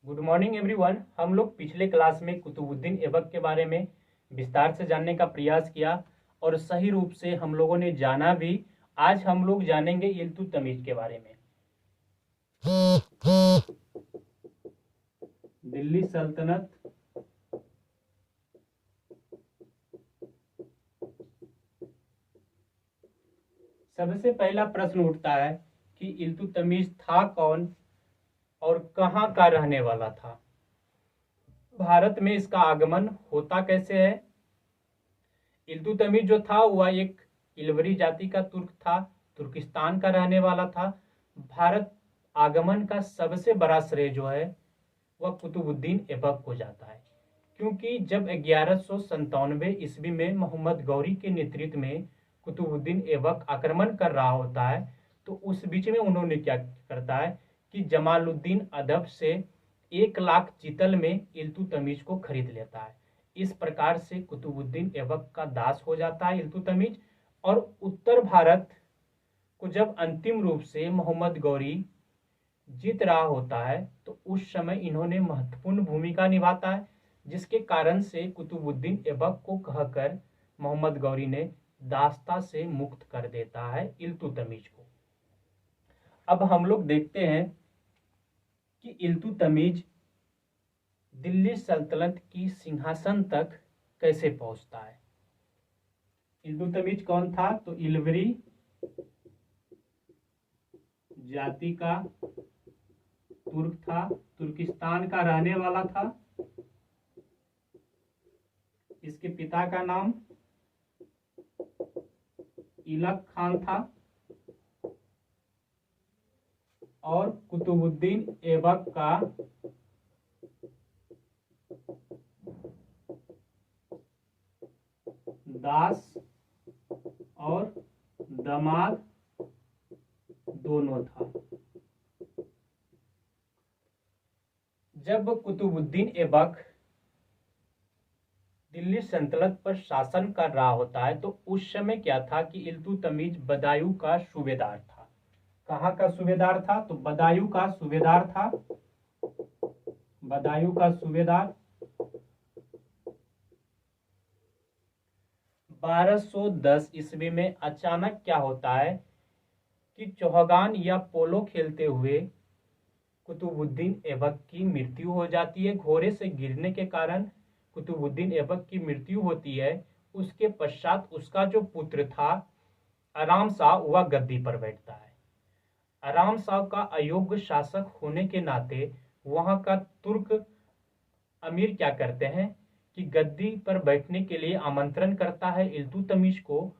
Good morning everyone. हम लोग पिछले क्लास में कुतुबुद्दीन ऐबक के बारे में विस्तार से जानने का प्रयास किया और सही रूप से हम लोगों ने जाना भी। आज हम लोग जानेंगे इल्तुतमिश के बारे में। दिल्ली सल्तनत सबसे पहला प्रश्न उठता है कि इल्तुतमिश था कौन और कहाँ का रहने वाला था। भारत में इसका आगमन होता कैसे है। इल्तुतमिश जो था वह एक इलवरी जाति का तुर्क था, तुर्किस्तान का रहने वाला था। भारत आगमन का सबसे बड़ा श्रेय जो है वह कुतुबुद्दीन ऐबक को जाता है, क्योंकि जब 1197 ईस्वी में मोहम्मद गौरी के नेतृत्व में कुतुबुद्दीन ऐबक आक्रमण कर रहा होता है, तो उस बीच में उन्होंने क्या करता है कि जमालुद्दीन अदब से 1 लाख चीतल में इल्तुतमिश को खरीद लेता है। इस प्रकार से कुतुबुद्दीन ऐबक का दास हो जाता है इल्तुतमिश। और उत्तर भारत को जब अंतिम रूप से मोहम्मद गौरी जीत रहा होता है, तो उस समय इन्होंने महत्वपूर्ण भूमिका निभाता है, जिसके कारण से कुतुबुद्दीन ऐबक को कहकर मोहम्मद गौरी ने दास्ता से मुक्त कर देता है इल्तुतमिश को। अब हम लोग देखते हैं कि इल्तुतमिश दिल्ली सल्तनत की सिंहासन तक कैसे पहुंचता है। इल्तुतमिश कौन था? तो इलवरी जाति का तुर्क था, तुर्किस्तान का रहने वाला था। इसके पिता का नाम इलक खान था और कुतुबुद्दीन ऐबक का दास और दामाद दोनों था। जब कुतुबुद्दीन ऐबक दिल्ली सल्तनत पर शासन कर रहा होता है, तो उस समय क्या था कि इल्तुतमिश बदायूं का सूबेदार था। कहाँ का सूबेदार था? तो बदायूं का सूबेदार था। बदायूं का सूबेदार 1210 ईस्वी में अचानक क्या होता है कि चौहान या पोलो खेलते हुए कुतुबुद्दीन ऐबक की मृत्यु हो जाती है। घोड़े से गिरने के कारण कुतुबुद्दीन ऐबक की मृत्यु होती है। उसके पश्चात उसका जो पुत्र था आराम शाह, वह गद्दी पर बैठता है। आराम शाह का अयोग्य शासक होने के नाते वहां का तुर्क अमीर क्या करते हैं कि गद्दी पर बैठने के लिए आमंत्रण करता है इल्तुतमिश को,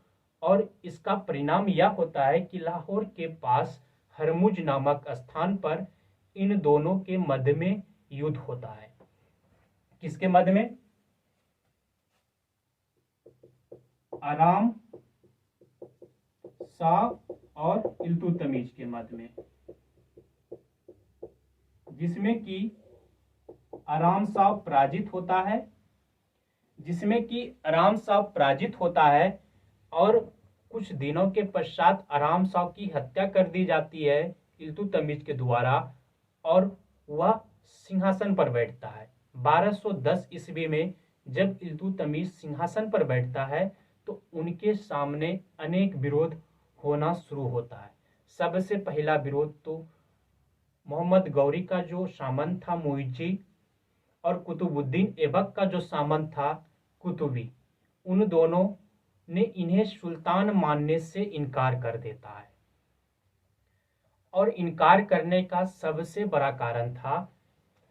और इसका परिणाम यह होता है कि लाहौर के पास हरमुज नामक स्थान पर इन दोनों के मध्य में युद्ध होता है। किसके मध्य में? आराम शाह और इल्तुतमिश के मध्य में, जिसमें कि आराम शाह पराजित होता है और कुछ दिनों के पश्चात आराम शाह की हत्या कर दी जाती है इल्तुतमिश के द्वारा और वह सिंहासन पर बैठता है। 1210 ईस्वी में जब इल्तुतमिश सिंहासन पर बैठता है, तो उनके सामने अनेक विरोध होना शुरू होता है। सबसे पहला विरोध तो मोहम्मद गौरी का जो सामंत था मुइज्जी, और कुतुबुद्दीन ऐबक का जो सामंत था कुतुबी, उन दोनों ने इन्हें सुल्तान मानने से इनकार कर देता है। और इनकार करने का सबसे बड़ा कारण था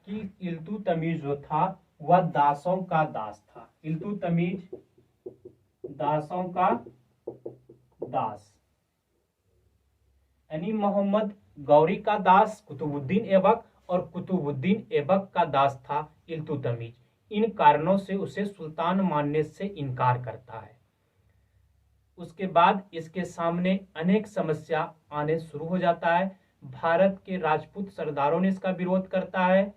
कि इल्तुतमिश जो था वह दासों का दास था। इल्तुतमिश दासों का दास, यानी मोहम्मद गौरी का दास कुतुबुद्दीन ऐबक और कुतुबुद्दीन ऐबक का दास था इल्तुतमिश। इन कारणों से उसे सुल्तान मानने से इनकार करता है। उसके बाद इसके सामने अनेक समस्या आने शुरू हो जाता है। भारत के राजपूत सरदारों ने इसका विरोध करता है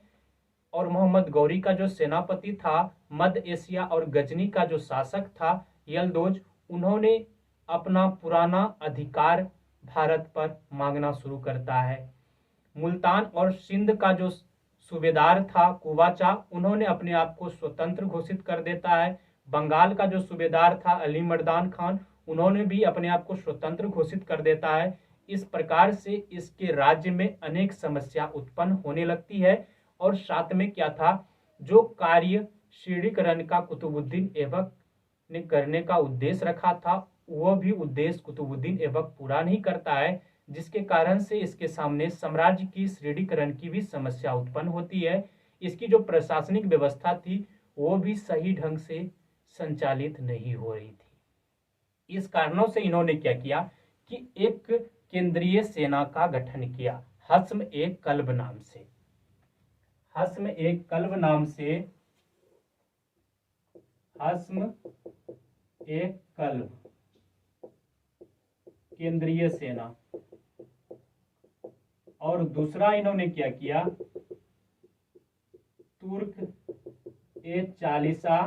और मोहम्मद गौरी का जो सेनापति था, मध्य एशिया और गजनी का जो शासक था यलदोज, उन्होंने अपना पुराना अधिकार भारत पर मांगना शुरू करता है। मुल्तान और सिंध का जो सूबेदार था कुवाचा, उन्होंने अपने आप को स्वतंत्र घोषित कर देता है। बंगाल का जो सूबेदार था अली मर्दान खान, उन्होंने भी अपने आप को स्वतंत्र घोषित कर देता है। इस प्रकार से इसके राज्य में अनेक समस्या उत्पन्न होने लगती है। और साथ में क्या था, जो कार्य शीर्णीकरण का कुतुबुद्दीन ऐबक ने करने का उद्देश्य रखा था, वह भी उद्देश्य कुतुबुद्दीन ऐबक पूरा नहीं करता है, जिसके कारण से इसके सामने साम्राज्य की श्रेणीकरण की भी समस्या उत्पन्न होती है। इसकी जो प्रशासनिक व्यवस्था थी वो भी सही ढंग से संचालित नहीं हो रही थी। इस कारणों से इन्होंने क्या किया कि एक केंद्रीय सेना का गठन किया हस्म ए कल्ब नाम से। हस्म ए कल्ब नाम से, हस्म ए कल्ब केंद्रीय सेना। और दूसरा इन्होंने क्या किया, तुर्क ए चालीसा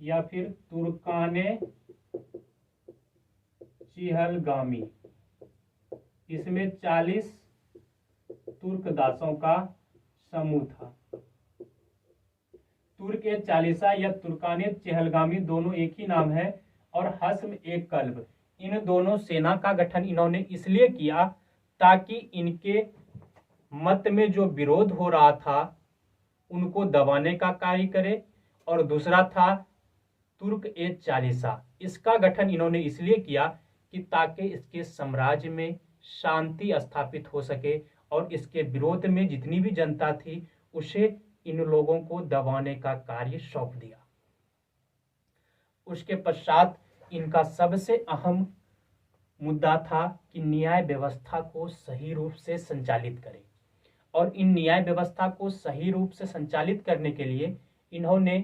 या फिर तुर्काने चिहलगामी। इसमें 40 तुर्क दासों का समूह था। तुर्क ए चालीसा या तुर्काने चहलगामी दोनों एक ही नाम है। और हस्म ए कल्ब, इन दोनों सेना का गठन इन्होंने इसलिए किया ताकि इनके मत में जो विरोध हो रहा था उनको दबाने का कार्य करे। और दूसरा था तुर्क ए चालीसा, इसका गठन इन्होंने इसलिए किया कि ताकि इसके साम्राज्य में शांति स्थापित हो सके और इसके विरोध में जितनी भी जनता थी उसे इन लोगों को दबाने का कार्य सौंप दिया। उसके पश्चात इनका सबसे अहम मुद्दा था कि न्याय व्यवस्था को सही रूप से संचालित करें। और इन न्याय व्यवस्था को सही रूप से संचालित करने के लिए इन्होंने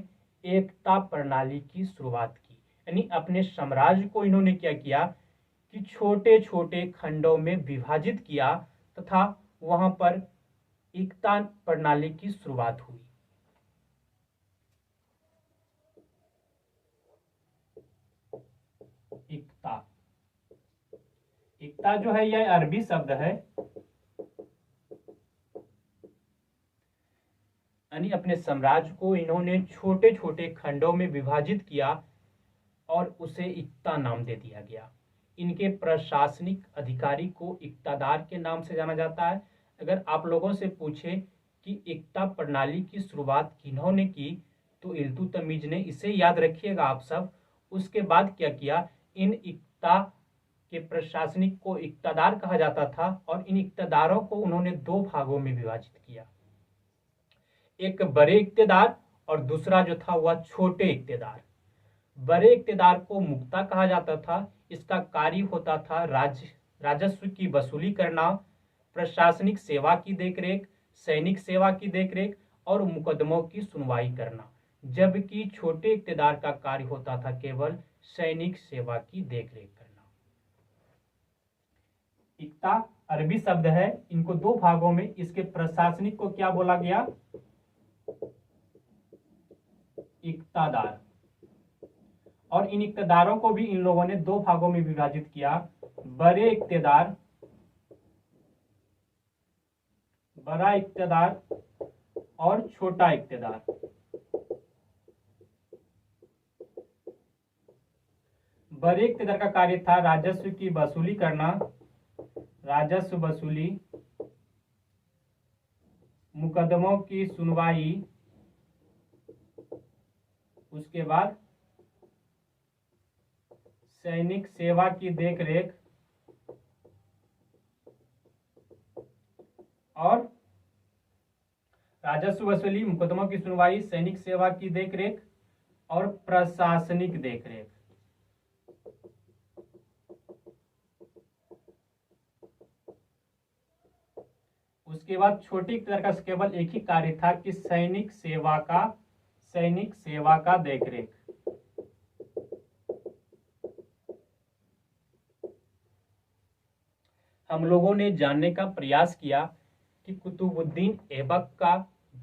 एकता प्रणाली की शुरुआत की। यानी अपने साम्राज्य को इन्होंने क्या किया कि छोटे छोटे खंडों में विभाजित किया तथा वहां पर एकता प्रणाली की शुरुआत हुई। एकता, एकता जो है यह अरबी शब्द है। यानी अपने साम्राज्य को इन्होंने छोटे छोटे खंडों में विभाजित किया और उसे एकता नाम दे दिया गया। इनके प्रशासनिक अधिकारी को इक्तादार के नाम से जाना जाता है। अगर आप लोगों से पूछे कि एकता प्रणाली की शुरुआत किन्होंने की तो इल्तुतमिश ने, इसे याद रखिएगा आप सब। उसके बाद क्या किया, इन इक्ता के प्रशासनिक को इक्तादार कहा जाता था और इन इक्तादारों को उन्होंने दो भागों में विभाजित किया, एक बड़े इक्तेदार और दूसरा जो था वह छोटे इक्तेदार। बड़े इक्तेदार को मुक्ता कहा जाता था। इसका कार्य होता था राजस्व की वसूली करना, प्रशासनिक सेवा की देखरेख, सैनिक सेवा की देखरेख और मुकदमों की सुनवाई करना। जबकि छोटे इक्तेदार का कार्य होता था केवल सैनिक सेवा की देखरेख करना। इक्ता अरबी शब्द है। इनको दो भागों में, इसके प्रशासनिक को क्या बोला गया, इक्तादार। और इन इक्तेदारों को भी इन लोगों ने दो भागों में विभाजित किया, बड़े इक्तेदार, बड़ा इक्तेदार और छोटा इक्तेदार। बड़े इक्तेदार का कार्य था राजस्व की वसूली करना, राजस्व वसूली, मुकदमों की सुनवाई, उसके बाद सैनिक सेवा की देखरेख और राजस्व वसूली, मुकदमों की सुनवाई, सैनिक सेवा की देखरेख और प्रशासनिक देखरेख। उसके बाद छोटी इक्तेदार का केवल एक ही कार्य था कि सैनिक सेवा का देखरेख। हम लोगों ने जानने का प्रयास किया कि कुतुबुद्दीन ऐबक का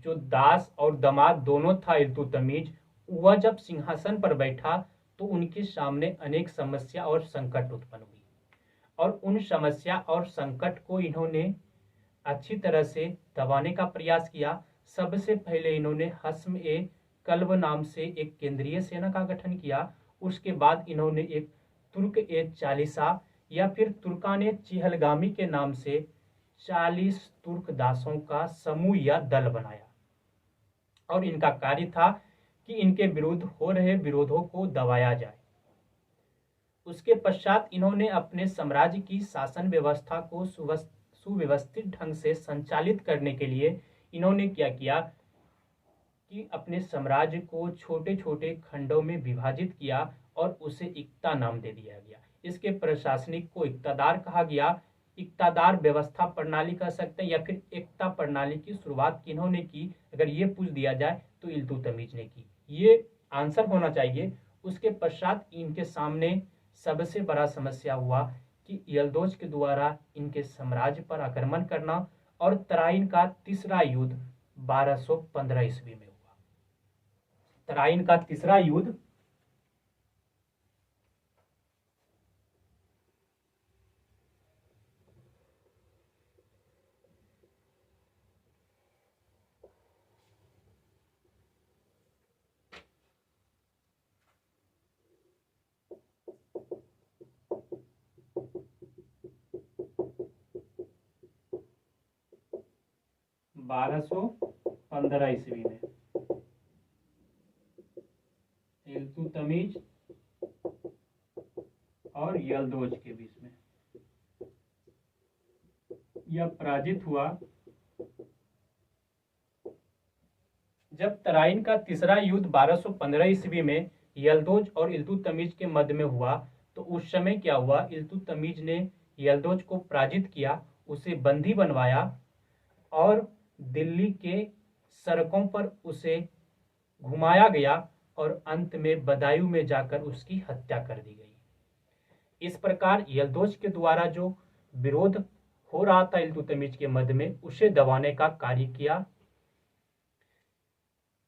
जो दास और दामाद दोनों था इल्तुतमिश, वह जब सिंहासन पर बैठा तो उनके सामने अनेक समस्या और संकट उत्पन्न हुई और उन समस्या और संकट को इन्होंने अच्छी तरह से दबाने का प्रयास किया। सबसे पहले इन्होंने हस्म ए कल्ब नाम से एक केंद्रीय सेना का गठन किया। उसके बाद इन्होंने एक तुर्क ए चालीसा या फिर तुर्कान ए चिहलगामी के नाम से 40 तुर्क दासों का समूह या दल बनाया और इनका कार्य था कि इनके विरुद्ध हो रहे विरोधों को दबाया जाए। उसके पश्चात इन्होंने अपने साम्राज्य की शासन व्यवस्था को सुव्यवस्थित ढंग से संचालित करने के लिए इन्होंने क्या किया कि अपने साम्राज्य को छोटे छोटे खंडों में विभाजित किया और उसे इक्ता नाम दे दिया गया। इसके प्रशासनिक को इक्तादार कहा गया। इक्तादार व्यवस्था प्रणाली कह सकते हैं या फिर एकता प्रणाली की शुरुआत किन्होंने की, अगर ये पूछ दिया जाए तो इल्तुतमिश ने की। ये आंसर होना चाहिए। उसके पश्चात इनके सामने सबसे बड़ा समस्या हुआ कि यल्दोज के द्वारा इनके साम्राज्य पर आक्रमण करना और तराइन का तीसरा युद्ध 1215 ईस्वी में हुआ। तराइन का तीसरा युद्ध 1215 ईस्वी में इल्तुतमिश और यल्दोज के बीच में यह पराजित हुआ। जब तराइन का तीसरा युद्ध 1215 ईस्वी में यल्दोज और इल्तुतमिश के मध्य में हुआ तो उस समय क्या हुआ, इल्तुतमिश ने यल्दोज को पराजित किया, उसे बंदी बनवाया और दिल्ली के सड़कों पर उसे घुमाया गया और अंत में बदायूं में जाकर उसकी हत्या कर दी गई। इस प्रकार यल्दोज के द्वारा जो विरोध हो रहा था इल्तुतमिश के मध्य में, उसे दबाने का कार्य किया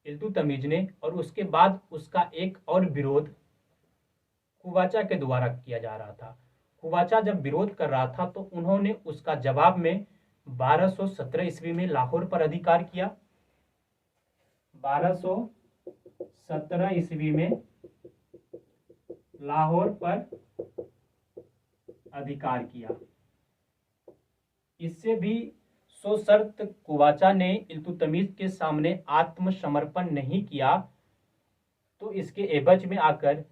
इल्तुतमिश ने। और उसके बाद उसका एक और विरोध कुवाचा के द्वारा किया जा रहा था। कुवाचा जब विरोध कर रहा था तो उन्होंने उसका जवाब में 1217 ईस्वी में लाहौर पर अधिकार किया। 1217 ईस्वी में लाहौर पर अधिकार किया। इससे भी सशर्त कुवाचा ने इल्तुतमिश के सामने आत्मसमर्पण नहीं किया तो इसके एवज में आकर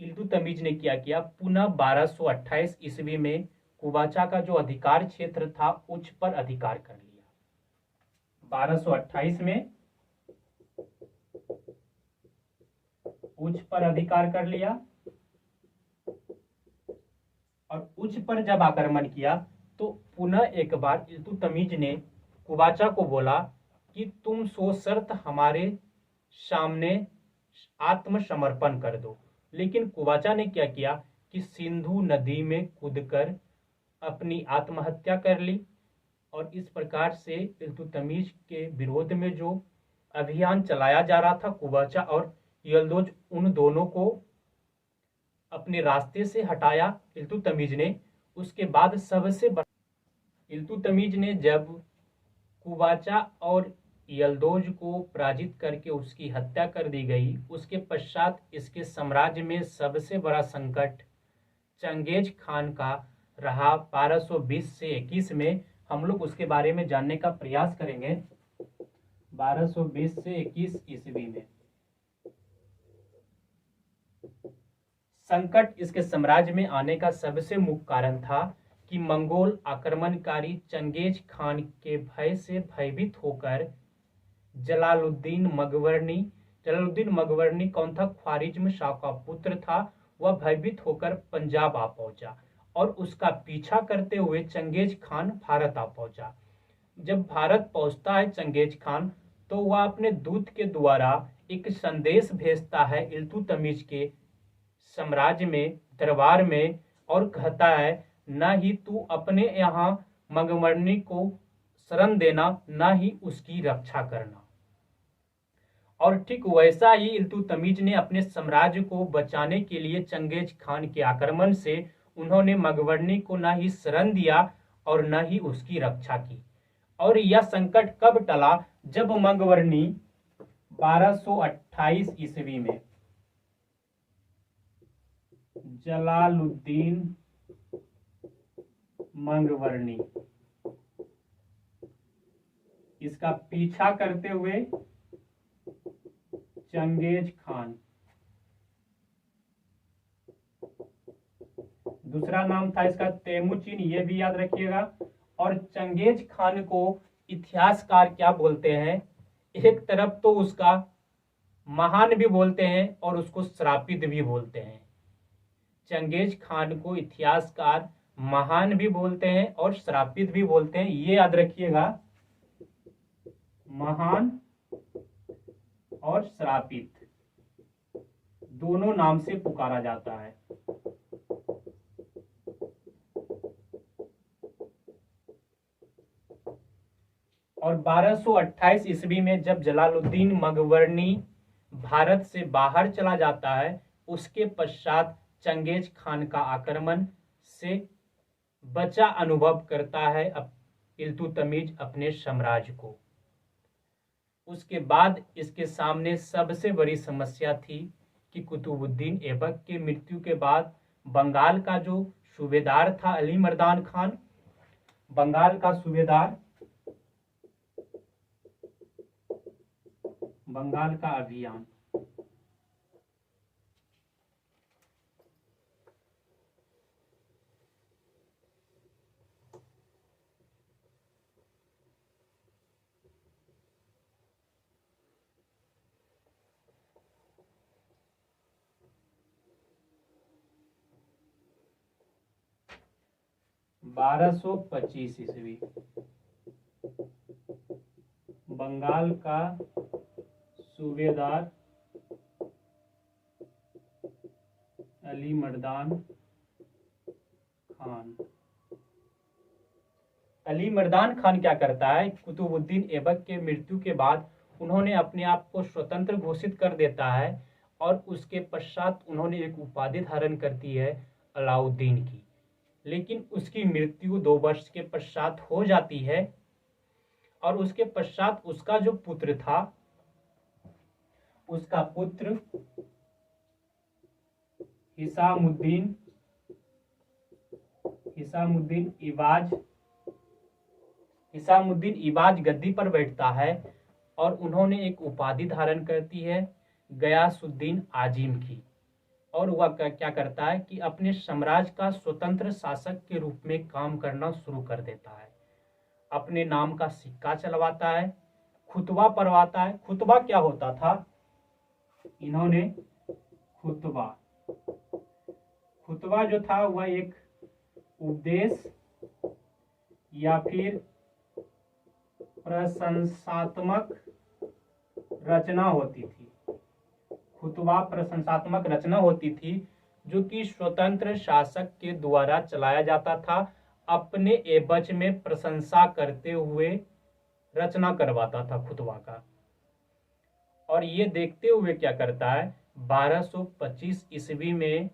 इल्तुतमिश ने क्या किया, पुनः 1228 ईस्वी में कुवाचा का जो अधिकार क्षेत्र था उच्च पर अधिकार कर लिया। 1228 में उच्च पर अधिकार कर लिया और उच्च पर जब आक्रमण किया तो पुनः एक बार इल्तुतमिश ने कुवाचा को बोला कि तुम सशर्त हमारे सामने आत्मसमर्पण कर दो। लेकिन कुवाचा ने क्या किया कि सिंधु नदी में कूदकर अपनी आत्महत्या कर ली और इस प्रकार से इल्तुतमिश के विरोध में जो अभियान चलाया जा रहा था, कुवाचा और यल्दोज उन दोनों को अपने रास्ते से हटाया इल्तुतमिश ने। उसके बाद सबसे इल्तुतमिश ने जब कुवाचा और यल्दोज को पराजित करके उसकी हत्या कर दी गई, उसके पश्चात इसके साम्राज्य में सबसे बड़ा संकट चंगेज खान का रहा 1220 से 21 में। हम लोग उसके बारे में जानने का प्रयास करेंगे। 1220 से 21 ईस्वी में संकट इसके साम्राज्य में आने का सबसे मुख्य कारण था कि मंगोल आक्रमणकारी चंगेज खान के भय से भयभीत होकर जलालुद्दीन मगवर्नी कौन था, ख्वारिज्म शाह का पुत्र था। वह भयभीत होकर पंजाब आ पहुंचा और उसका पीछा करते हुए चंगेज खान भारत आ पहुंचा। जब भारत पहुंचता है चंगेज खान तो वह अपने दूत के द्वारा एक संदेश भेजता है इल्तुतमिश के साम्राज्य में, दरबार में, और कहता है न ही तू अपने यहाँ मगवर्नी को शरण देना, न ही उसकी रक्षा करना। और ठीक वैसा ही इल्तुतमिश ने अपने साम्राज्य को बचाने के लिए चंगेज खान के आक्रमण से उन्होंने मगवर्नी को न ही शरण दिया और न ही उसकी रक्षा की। और यह संकट कब टला? जब मंगवर्णी 1228 ईस्वी में जलालुद्दीन मंगवर्णी इसका पीछा करते हुए चंगेज खान, दूसरा नाम था इसका तेमुचिन, ये भी याद रखिएगा। और चंगेज खान को इतिहासकार क्या बोलते हैं? एक तरफ तो उसका महान भी बोलते हैं और उसको श्रापित भी बोलते हैं। चंगेज खान को इतिहासकार महान भी बोलते हैं और श्रापित भी बोलते हैं, ये याद रखिएगा। महान और श्रापित दोनों नाम से पुकारा जाता है। और 1228 ईस्वी में जब जलालुद्दीन मंगवर्णी भारत से बाहर चला जाता है, उसके पश्चात चंगेज खान का आक्रमण से बचा अनुभव करता है इल्तुतमिश अपने साम्राज्य को। उसके बाद इसके सामने सबसे बड़ी समस्या थी कि कुतुबुद्दीन ऐबक के मृत्यु के बाद बंगाल का जो सूबेदार था अली मर्दान खान, बंगाल का सूबेदार, बंगाल का अभियान, बारह सौ 25 ईस्वी बंगाल का सूबेदार अली मर्दान खान। अली मर्दान खान क्या करता है? कुतुबुद्दीन ऐबक के मृत्यु के बाद उन्होंने अपने आप को स्वतंत्र घोषित कर देता है और उसके पश्चात उन्होंने एक उपाधि धारण करती है अलाउद्दीन की। लेकिन उसकी मृत्यु 2 वर्ष के पश्चात हो जाती है और उसके पश्चात उसका जो पुत्र था, उसका पुत्र हिसामुद्दीन इबाज गद्दी पर बैठता है और उन्होंने एक उपाधि धारण करती है गयासुद्दीन आजिम की। और वह क्या करता है कि अपने साम्राज्य का स्वतंत्र शासक के रूप में काम करना शुरू कर देता है। अपने नाम का सिक्का चलवाता है, खुतबा पढ़वाता है। खुतबा क्या होता था? इन्होंने खुतबा जो था वह एक उपदेश या फिर प्रशंसात्मक रचना होती थी। खुतबा प्रशंसात्मक रचना होती थी जो कि स्वतंत्र शासक के द्वारा चलाया जाता था। अपने एवज में प्रशंसा करते हुए रचना करवाता था खुतबा का। और ये देखते हुए क्या करता है, 1225 ईस्वी में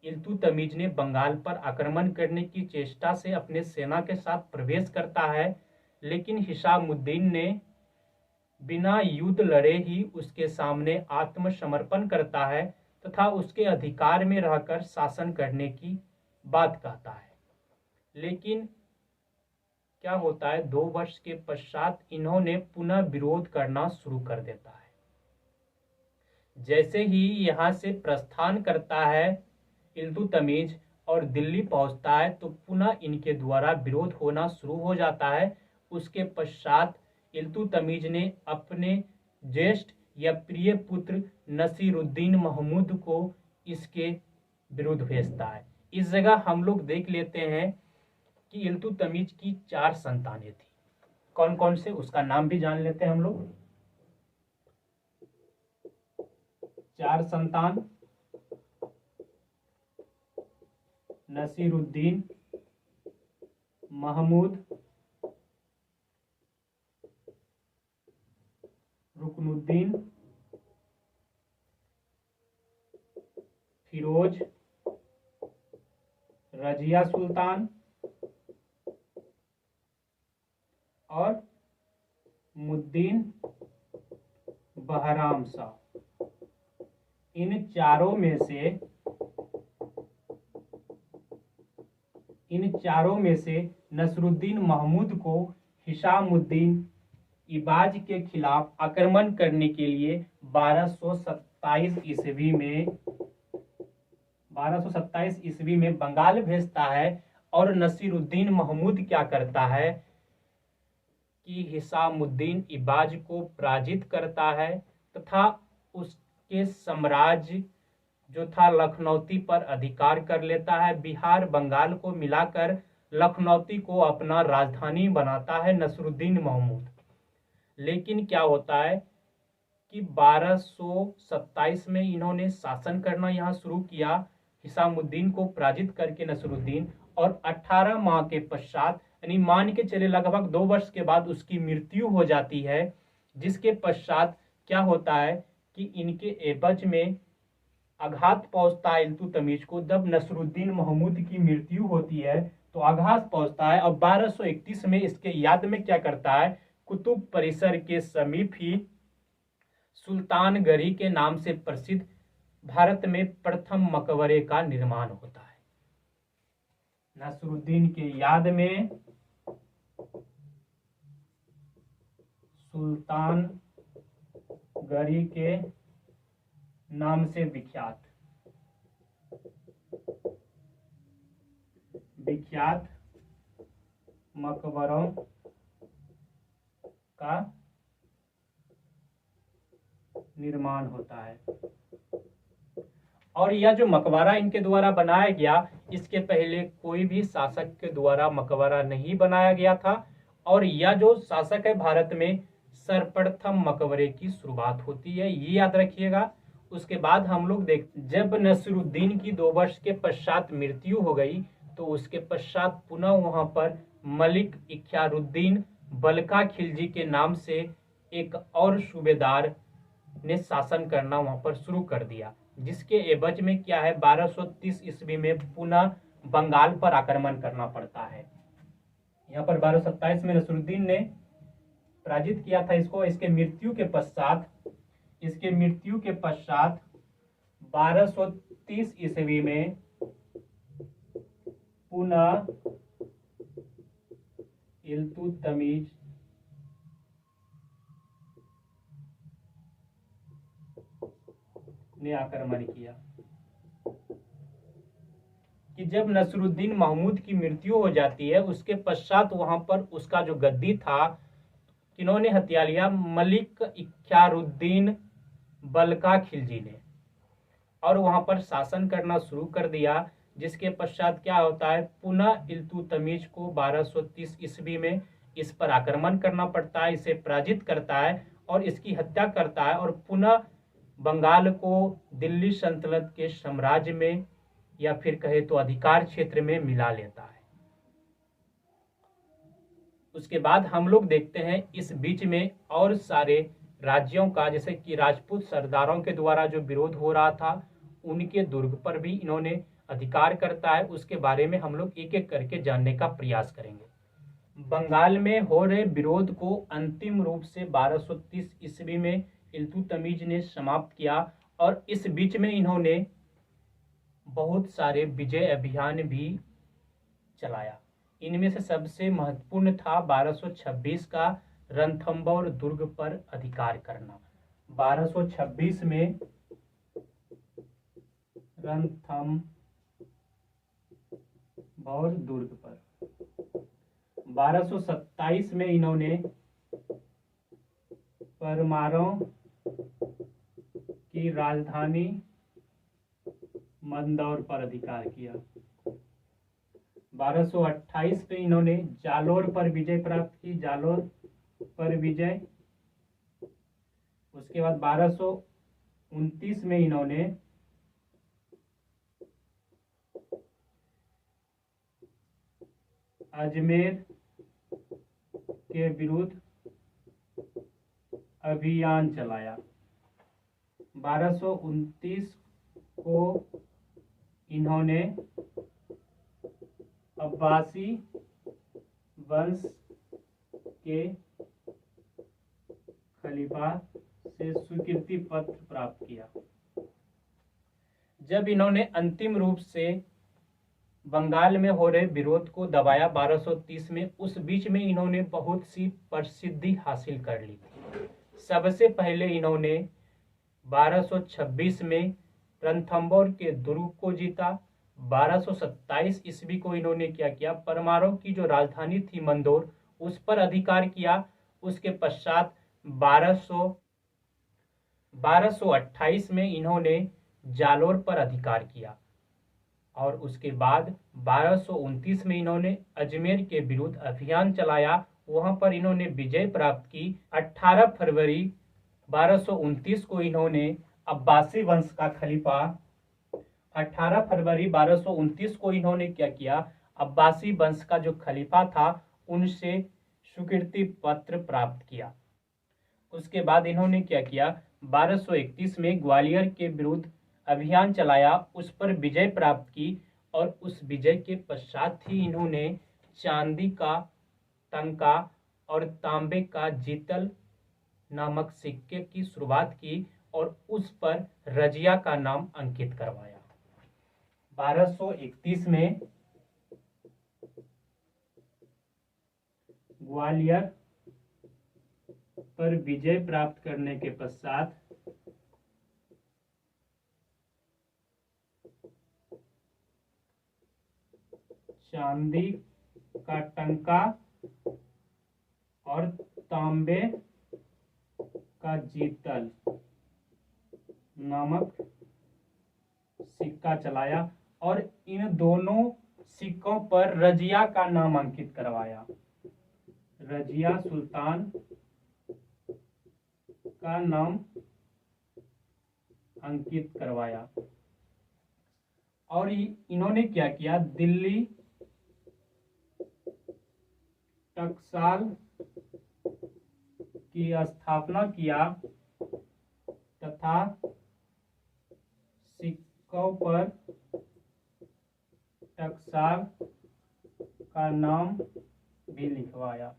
इल्तुतमिश ने बंगाल पर आक्रमण करने की चेष्टा से अपने सेना के साथ प्रवेश करता है, लेकिन हिसामुद्दीन ने बिना युद्ध लड़े ही उसके सामने आत्मसमर्पण करता है तथा उसके अधिकार में रहकर शासन करने की बात कहता है। लेकिन क्या होता है, 2 वर्ष के पश्चात इन्होंने पुनः विरोध करना शुरू कर देता है। जैसे ही यहाँ से प्रस्थान करता है इल्तुतमिश और दिल्ली पहुंचता है तो पुनः इनके द्वारा विरोध होना शुरू हो जाता है। उसके पश्चात इल्तुतमिश ने अपने ज्येष्ठ या प्रिय पुत्र नसीरुद्दीन महमूद को इसके विरुद्ध भेजता है। इस जगह हम लोग देख लेते हैं कि इल्तुतमिश की 4 संतानें थी। कौन कौन से, उसका नाम भी जान लेते हैं हम लोग। 4 संतान: नसीरुद्दीन महमूद, रुकनुद्दीन, फिरोज, रजिया सुल्तान और मुद्दीन बहराम शाह, इन चारों में से नसरुद्दीन महमूद को हिशामुद्दीन इबाज के खिलाफ आक्रमण करने के लिए 1227 ईस्वी में बंगाल भेजता है। और नसीरुद्दीन महमूद क्या करता है कि हिशामुद्दीन इबाज को पराजित करता है तथा उसके साम्राज्य जो था लखनौती पर अधिकार कर लेता है। बिहार बंगाल को मिलाकर लखनौती को अपना राजधानी बनाता है नसरुद्दीन महमूद। लेकिन क्या होता है कि 1227 में इन्होंने शासन करना यहाँ शुरू किया हिशामुद्दीन को पराजित करके नसरुद्दीन, और 18 माह के पश्चात यानी मान के चले लगभग 2 वर्ष के बाद उसकी मृत्यु हो जाती है। जिसके पश्चात क्या होता है कि इनके एवज में आघात पहुंचता है इल्तुतमिश को। जब नसरुद्दीन महमूद की मृत्यु होती है तो आघात पहुंचता है, और 1231 में इसके याद में क्या करता है, कुतुब परिसर के समीप ही सुल्तानगढ़ी के नाम से प्रसिद्ध भारत में प्रथम मकबरे का निर्माण होता है। नसरुद्दीन के याद में सुल्तानगढ़ी के नाम से विख्यात मकबरों का निर्माण होता है। और यह जो मकबरा इनके द्वारा बनाया गया, इसके पहले कोई भी शासक के द्वारा मकबरा नहीं बनाया गया था। और यह जो शासक है भारत में सर्वप्रथम मकबरे की शुरुआत होती है, ये याद रखिएगा। उसके बाद हम लोग जब नसरुद्दीन की 2 वर्ष के पश्चात मृत्यु हो गई तो उसके पश्चात पुनः वहां पर मलिक इख्तियारुद्दीन बल्का खिलजी के नाम से एक और सूबेदार ने शासन करना वहां पर शुरू कर दिया। जिसके एवज में क्या है, 1230 ईस्वी में पुनः बंगाल पर आक्रमण करना पड़ता है। यहाँ पर 1227 में नसरुद्दीन ने पराजित किया था इसको। इसके मृत्यु के पश्चात 1230 ईस्वी में पुनः इल्तुतमिश ने आक्रमण किया। कि जब नसरुद्दीन महमूद की मृत्यु हो जाती है उसके पश्चात वहां पर उसका जो गद्दी था किन्होंने हत्या लिया, मलिक इख्तियारुद्दीन बल्का खिलजी ने, और वहां पर शासन करना शुरू कर दिया। जिसके पश्चात क्या होता है, पुनः इल्तुतमिश को 1230 ईस्वी में इस पर आक्रमण करना पड़ता है, इसे पराजित करता है और इसकी हत्या करता है, और पुनः बंगाल को दिल्ली सल्तनत के साम्राज्य में या फिर कहे तो अधिकार क्षेत्र में मिला लेता है। उसके बाद हम लोग देखते हैं इस बीच में और सारे राज्यों का, जैसे कि राजपूत सरदारों के द्वारा जो विरोध हो रहा था उनके दुर्ग पर भी इन्होंने अधिकार करता है। उसके बारे में हम लोग एक एक करके जानने का प्रयास करेंगे। बंगाल में हो रहे विरोध को अंतिम रूप से 1230 ईस्वी में इल्तुतमिश ने समाप्त किया, और इस बीच में इन्होंने बहुत सारे विजय अभियान भी चलाया। इनमें से सबसे महत्वपूर्ण था 1226 का रणथंभौर दुर्ग पर अधिकार करना। 1226 में रणथंभौर दुर्ग पर, 1227 में इन्होंने परमारों की राजधानी मंदौर पर अधिकार किया। 1228 में इन्होंने जालोर पर विजय प्राप्त की, जालोर पर विजय। उसके बाद 1229 में इन्होंने अजमेर के विरुद्ध अभियान चलाया। 1229 को इन्होंने अब्बासी वंश के खलीफा से स्वीकृति पत्र प्राप्त किया। जब इन्होंने अंतिम रूप से बंगाल में हो रहे विरोध को दबाया 1230 में, उस बीच में इन्होंने बहुत सी प्रसिद्धि हासिल कर ली थी। सबसे पहले इन्होंने 1226 में रणथंभौर के दुर्ग को जीता। 1227 ईस्वी को इन्होंने क्या किया, परमारों की जो राजधानी थी मंदोर, उस पर अधिकार किया। उसके पश्चात 1228 में इन्होंने जालोर पर अधिकार किया और उसके बाद 1229 में इन्होंने अजमेर के विरुद्ध अभियान चलाया। वहां पर इन्होंने विजय प्राप्त की। 18 फरवरी 1229 को इन्होंने अब्बासी वंश का खलीफा 18 फरवरी 1229 को इन्होंने क्या किया, अब्बासी वंश का जो खलीफा था उनसे स्वीकृति पत्र प्राप्त किया। उसके बाद इन्होंने क्या किया, 1231 में ग्वालियर के विरुद्ध अभियान चलाया, उस पर विजय प्राप्त की और उस विजय के पश्चात ही इन्होंने चांदी का टंका और तांबे का जीतल नामक सिक्के की शुरुआत की और उस पर रजिया का नाम अंकित करवाया। 1231 में ग्वालियर पर विजय प्राप्त करने के पश्चात चांदी का टंका और तांबे का जीतल नामक सिक्का चलाया और इन दोनों सिक्कों पर रजिया का नाम अंकित करवाया। रजिया सुल्तान का नाम अंकित करवाया और इन्होंने क्या किया, दिल्ली टकसाल की स्थापना किया तथा सिक्कों पर टकसाल का नाम भी लिखवाया।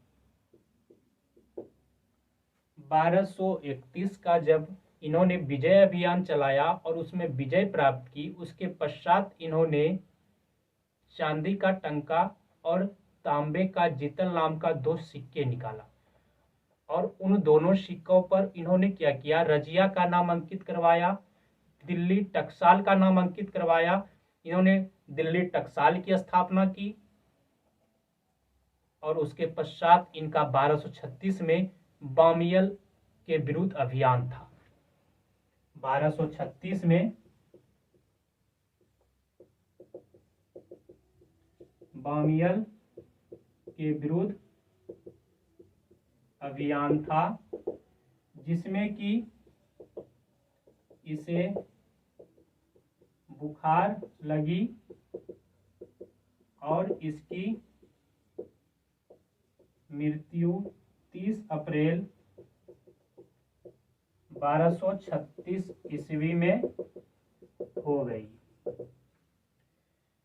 1231 का जब इन्होंने विजय अभियान चलाया और उसमें विजय प्राप्त की, उसके पश्चात इन्होंने चांदी का टंका और तांबे का जीतल नाम का 2 सिक्के निकाला और उन दोनों सिक्कों पर इन्होंने क्या किया, रजिया का नाम अंकित करवाया, दिल्ली टकसाल का नाम अंकित करवाया। इन्होंने दिल्ली टकसाल की स्थापना की और उसके पश्चात इनका 1236 में बामियल के विरुद्ध अभियान था। 1236 में बामियल के विरुद्ध अभियान था जिसमें कि इसे बुखार लगी और इसकी मृत्यु 30 अप्रैल 1236 ईस्वी में हो गई।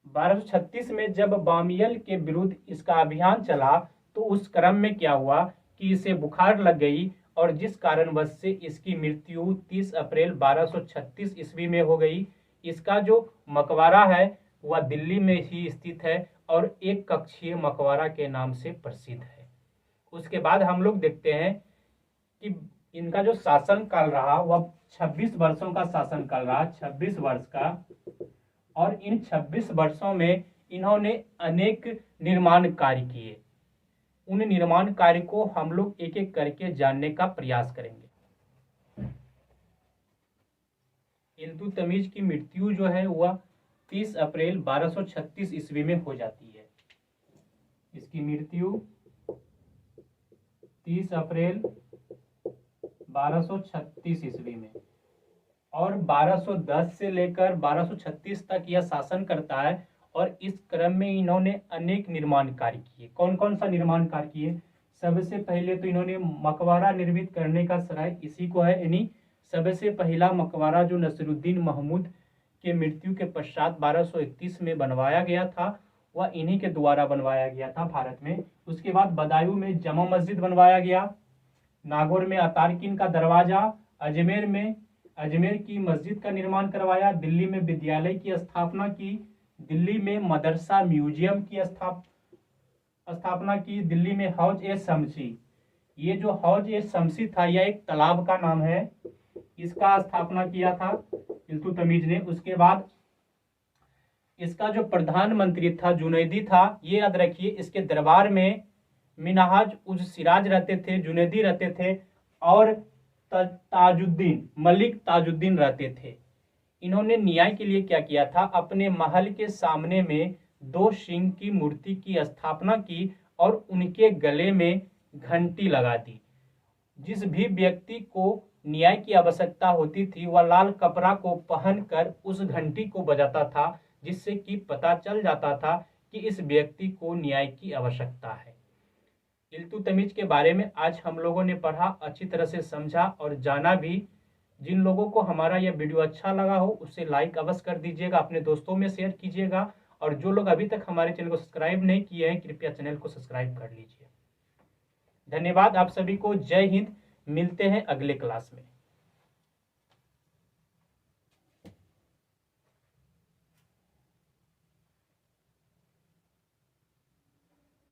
1236 में जब बामियल के विरुद्ध इसका अभियान चला तो उस क्रम में क्या हुआ कि इसे बुखार लग गई और जिस कारणवश से इसकी मृत्यु 30 अप्रैल 1236 ईस्वी में हो गई। इसका जो मकबरा है वह दिल्ली में ही स्थित है और एक कक्षीय मकबरा के नाम से प्रसिद्ध है। उसके बाद हम लोग देखते हैं कि इनका जो शासन काल रहा वह 26 वर्षों का शासन काल रहा, 26 वर्ष का, और इन 26 वर्षों में इन्होंने अनेक निर्माण कार्य किए। उन निर्माण कार्य को हम लोग एक एक करके जानने का प्रयास करेंगे। इल्तुतमिश की मृत्यु जो है वह 30 अप्रैल 1236 ईस्वी में हो जाती है। इसकी मृत्यु 30 अप्रैल 1236 ईस्वी में और 1210 से लेकर 1236 तक यह शासन करता है और इस क्रम में इन्होंने अनेक निर्माण कार्य किए। कौन कौन सा निर्माण कार्य किए? सबसे पहले तो इन्होंने मकबरा निर्मित करने का श्रेय इसी को है, यानी सबसे पहला मकबरा जो नसीरुद्दीन महमूद के मृत्यु के पश्चात 1231 में बनवाया गया था वह इन्हीं के द्वारा बनवाया गया था भारत में। उसके बाद बदायूं में जमा मस्जिद बनवाया गया, नागौर में अतारकिन का दरवाजा, अजमेर की मस्जिद का निर्माण करवाया, दिल्ली में विद्यालय की स्थापना की, दिल्ली में मदरसा म्यूजियम की स्थापना की, दिल्ली में हौज ए शमसी, ये जो हौज ए शमसी था यह एक तालाब का नाम है, इसका स्थापना किया था इल्तुतमिश ने। उसके बाद इसका जो प्रधानमंत्री था जुनैदी था, ये याद रखिए, इसके दरबार में मिनहाज उज सिराज रहते थे, जुनैदी रहते थे और ताजुद्दीन मलिक ताजुद्दीन रहते थे। इन्होंने न्याय के लिए क्या किया था, अपने महल के सामने में 2 सिंह की मूर्ति की स्थापना की और उनके गले में घंटी लगा दी। जिस भी व्यक्ति को न्याय की आवश्यकता होती थी वह लाल कपड़ा को पहनकर उस घंटी को बजाता था, जिससे कि पता चल जाता था कि इस व्यक्ति को न्याय की आवश्यकता है। इल्तुतमिश के बारे में आज हम लोगों ने पढ़ा, अच्छी तरह से समझा और जाना भी। जिन लोगों को हमारा यह वीडियो अच्छा लगा हो उसे लाइक अवश्य कर दीजिएगा, अपने दोस्तों में शेयर कीजिएगा, और जो लोग अभी तक हमारे चैनल को सब्सक्राइब नहीं किए हैं कृपया चैनल को सब्सक्राइब कर लीजिए। धन्यवाद आप सभी को, जय हिंद। मिलते हैं अगले क्लास में।